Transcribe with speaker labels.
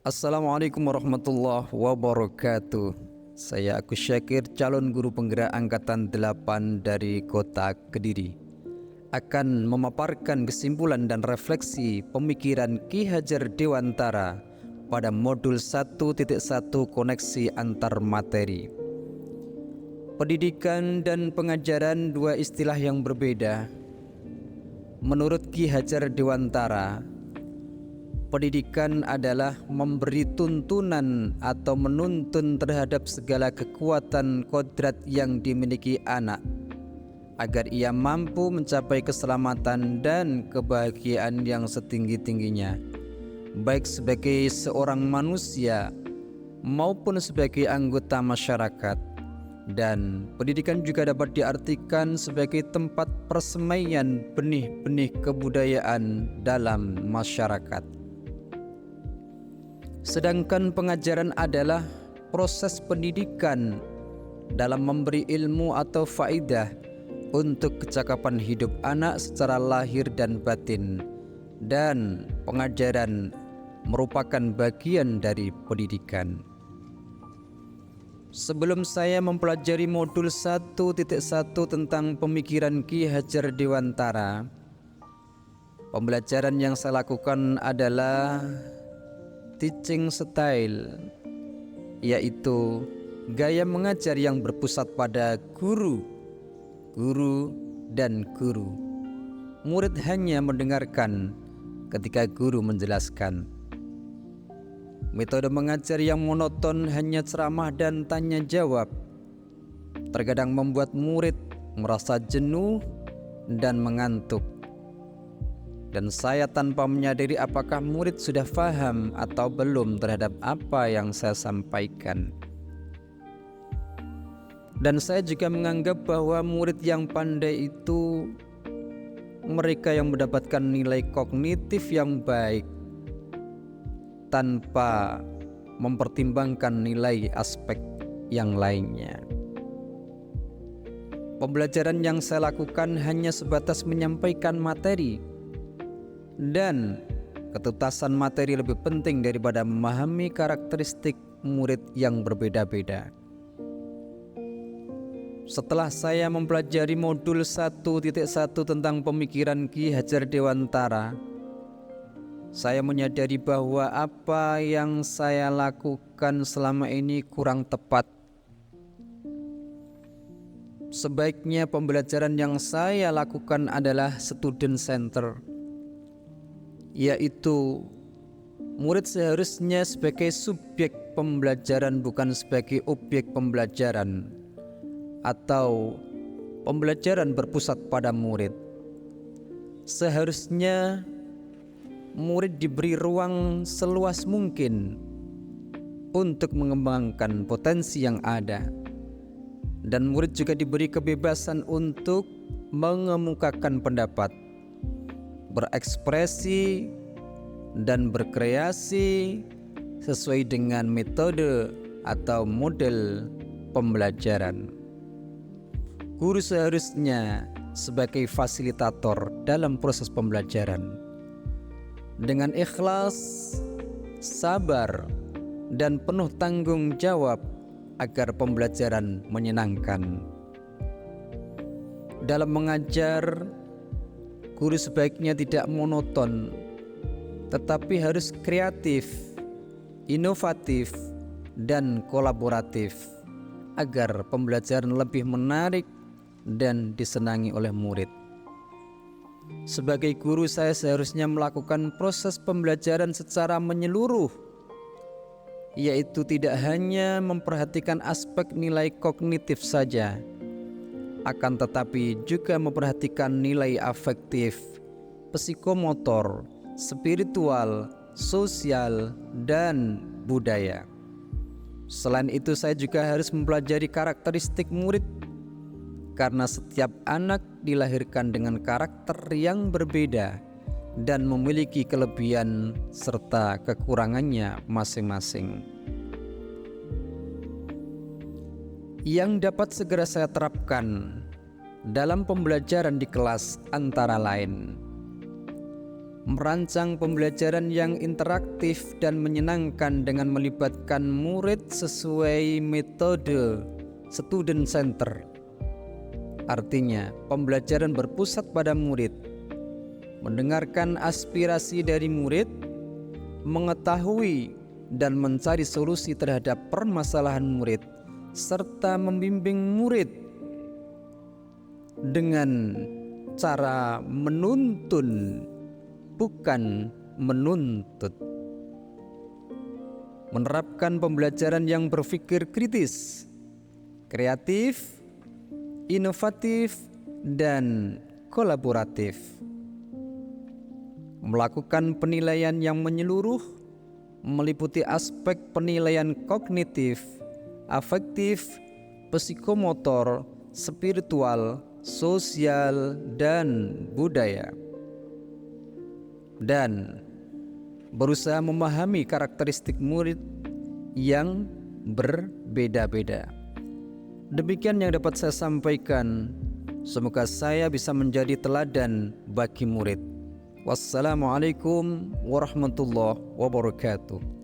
Speaker 1: Assalamualaikum warahmatullahi wabarakatuh. Saya Agus Syakir, calon guru penggerak Angkatan 8 dari Kota Kediri, akan memaparkan kesimpulan dan refleksi pemikiran Ki Hajar Dewantara pada modul 1.1 koneksi antar materi. Pendidikan dan pengajaran dua istilah yang berbeda. Menurut Ki Hajar Dewantara, pendidikan adalah memberi tuntunan atau menuntun terhadap segala kekuatan kodrat yang dimiliki anak agar ia mampu mencapai keselamatan dan kebahagiaan yang setinggi-tingginya, baik sebagai seorang manusia maupun sebagai anggota masyarakat. Dan pendidikan juga dapat diartikan sebagai tempat persemaian benih-benih kebudayaan dalam masyarakat. Sedangkan pengajaran adalah proses pendidikan dalam memberi ilmu atau faidah untuk kecakapan hidup anak secara lahir dan batin, dan pengajaran merupakan bagian dari pendidikan. Sebelum saya mempelajari modul 1.1 tentang pemikiran Ki Hajar Dewantara, pembelajaran yang saya lakukan adalah teaching style, yaitu gaya mengajar yang berpusat pada guru, dan guru. Murid hanya mendengarkan ketika guru menjelaskan. Metode mengajar yang monoton, hanya ceramah dan tanya jawab, terkadang membuat murid merasa jenuh dan mengantuk. Dan saya tanpa menyadari apakah murid sudah paham atau belum terhadap apa yang saya sampaikan. Dan saya juga menganggap bahwa murid yang pandai itu mereka yang mendapatkan nilai kognitif yang baik tanpa mempertimbangkan nilai aspek yang lainnya. Pembelajaran yang saya lakukan hanya sebatas menyampaikan materi, dan ketuntasan materi lebih penting daripada memahami karakteristik murid yang berbeda-beda. Setelah saya mempelajari modul 1.1 tentang pemikiran Ki Hajar Dewantara, saya menyadari bahwa apa yang saya lakukan selama ini kurang tepat. Sebaiknya pembelajaran yang saya lakukan adalah student center, yaitu murid seharusnya sebagai subjek pembelajaran, bukan sebagai objek pembelajaran, atau pembelajaran berpusat pada murid. Seharusnya murid diberi ruang seluas mungkin untuk mengembangkan potensi yang ada, dan murid juga diberi kebebasan untuk mengemukakan pendapat, berekspresi, dan berkreasi sesuai dengan metode atau model pembelajaran. Guru seharusnya sebagai fasilitator dalam proses pembelajaran, dengan ikhlas, sabar, dan penuh tanggung jawab agar pembelajaran menyenangkan. Dalam mengajar, guru sebaiknya tidak monoton, tetapi harus kreatif, inovatif, dan kolaboratif agar pembelajaran lebih menarik dan disenangi oleh murid. Sebagai guru, saya seharusnya melakukan proses pembelajaran secara menyeluruh, yaitu tidak hanya memperhatikan aspek nilai kognitif saja, akan tetapi juga memperhatikan nilai afektif, psikomotor, spiritual, sosial, dan budaya. Selain itu, saya juga harus mempelajari karakteristik murid, karena setiap anak dilahirkan dengan karakter yang berbeda dan memiliki kelebihan serta kekurangannya masing-masing. Yang dapat segera saya terapkan dalam pembelajaran di kelas antara lain merancang pembelajaran yang interaktif dan menyenangkan dengan melibatkan murid sesuai metode student center. Artinya, pembelajaran berpusat pada murid, mendengarkan aspirasi dari murid, mengetahui dan mencari solusi terhadap permasalahan murid, serta membimbing murid dengan cara menuntun, bukan menuntut. Menerapkan pembelajaran yang berpikir kritis, kreatif, inovatif, dan kolaboratif. Melakukan penilaian yang menyeluruh, meliputi aspek penilaian kognitif, afektif, psikomotor, spiritual, sosial, dan budaya. Dan berusaha memahami karakteristik murid yang berbeda-beda. Demikian yang dapat saya sampaikan. Semoga saya bisa menjadi teladan bagi murid. Wassalamualaikum warahmatullahi wabarakatuh.